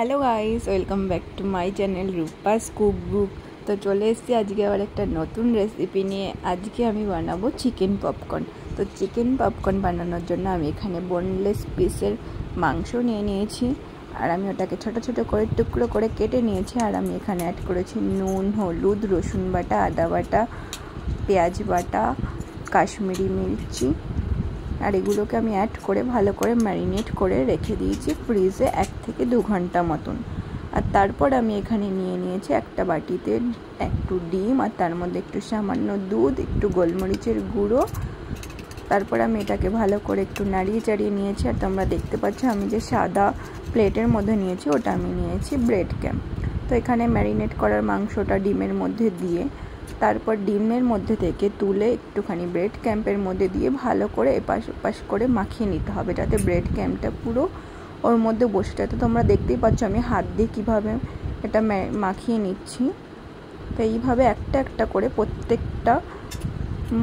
Hello guys, welcome back to my channel Rupa's cook book. তো চলে এসেছি আজকে আবার একটা নতুন রেসিপি নিয়ে। আজকে আমি বানাবো চিকেন পপকর্ন। তো চিকেন পপকর্ন বানানোর জন্য আমি এখানে বোনলেস পিসের মাংস নিয়ে নিয়েছি, আর আমি ওটাকে ছোট ছোট করে টুকরো করে কেটে নিয়েছি। আর আমি এখানে অ্যাড করেছি নুন, হলুদ, রসুন বাটা, আদা বাটা, পেঁয়াজ বাটা, কাশ্মীরি মির্চি। আর এগুলোকে আমি অ্যাড করে ভালো করে ম্যারিনেট করে রেখে দিয়েছি ফ্রিজে 1 থেকে 2 ঘন্টা মতন। আর তারপর আমি এখানে নিয়ে নিয়েছি একটা বাটিতে একটু ডিম, আর তার মধ্যে একটু সামান্য দুধ, একটু গোলমরিচের গুঁড়ো। তারপর আমি এটাকে ভালো করে একটু নাড়িয়ে চাড়িয়ে নিয়েছি। আর তোমরা দেখতে পাচ্ছ আমি যে সাদা প্লেটের মধ্যে নিয়েছি ওটা আমি নিয়েছি ব্রেড ক্যাম। তো এখানে ম্যারিনেট করার মাংসটা ডিমের মধ্যে দিয়ে তারপর ডিমের মধ্যে থেকে তুলে একটুখানি ব্রেড ক্যাম্পের মধ্যে দিয়ে ভালো করে এপাশ ওপাশ করে মাখিয়ে নিতে হবে, যাতে ব্রেড ক্যাম্পটা পুরো ওর মধ্যে বসে যায়। তো তোমরা দেখতেই পাচ্ছ আমি হাত দিয়ে কীভাবে এটা মাখিয়ে নিচ্ছি। তো এইভাবে একটা একটা করে প্রত্যেকটা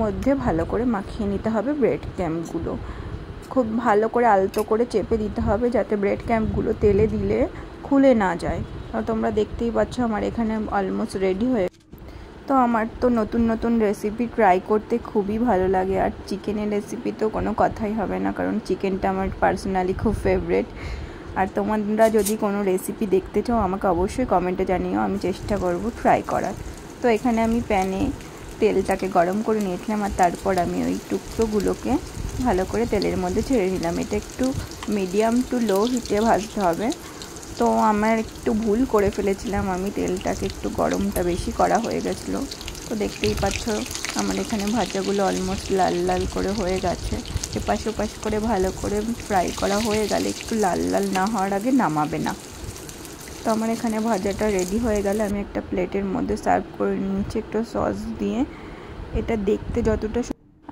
মধ্যে ভালো করে মাখিয়ে নিতে হবে ব্রেড ক্যাম্পগুলো। খুব ভালো করে আলতো করে চেপে দিতে হবে, যাতে ব্রেড ক্যাম্পগুলো তেলে দিলে খুলে না যায়। তোমরা দেখতেই পাচ্ছ আমার এখানে অলমোস্ট রেডি হয়ে। তো আমার তো নতুন নতুন রেসিপি ট্রাই করতে খুবই ভালো লাগে, আর চিকেনের রেসিপি তো কোনো কথাই হবে না, কারণ চিকেনটা আমার পার্সোনালি খুব ফেভারিট। আর তোমরা যদি কোনো রেসিপি দেখতে চাও আমাকে অবশ্যই কমেন্টে জানিও, আমি চেষ্টা করব ট্রাই করার। তো এখানে আমি প্যানে তেলটাকে গরম করে নিয়েছিলাম, আর তারপর আমি ওই টুকরোগুলোকে ভালো করে তেলের মধ্যে ছেড়ে দিলাম। এটা একটু মিডিয়াম টু লো হিটে ভাজতে হবে। তো আমার একটু ভুল করে ফেলেছিলাম, আমি তেলটাকে একটু গরমটা বেশি করা হয়ে গেছিলো। তো দেখতেই পাচ্ছ আমার এখানে ভাজাগুলো অলমোস্ট লাল লাল করে হয়ে গেছে। এপাশ ওপাশ করে ভালো করে ফ্রাই করা হয়ে গেলে একটু লাল লাল না হওয়ার আগে নামাবে না। তো আমার এখানে ভাজাটা রেডি হয়ে গেলে আমি একটা প্লেটের মধ্যে সার্ভ করে নিয়েছি একটু সস দিয়ে। এটা দেখতে যতটা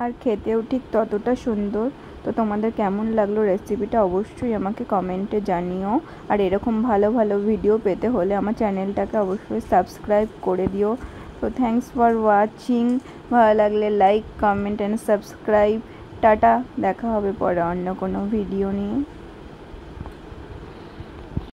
আর খেতেও ঠিক ততটা সুন্দর। তো তোমাদের কেমন লাগলো রেসিপিটা অবশ্যই আমাকে কমেন্টে জানিও। আর এরকম ভালো ভালো ভিডিও পেতে হলে আমার চ্যানেলটাকে অবশ্যই সাবস্ক্রাইব করে দিও। তো থ্যাঙ্কস ফর ওয়াচিং। ভালো লাগলে like, comment and subscribe. Tata, দেখা হবে পরে অন্য কোনো ভিডিও নিয়ে।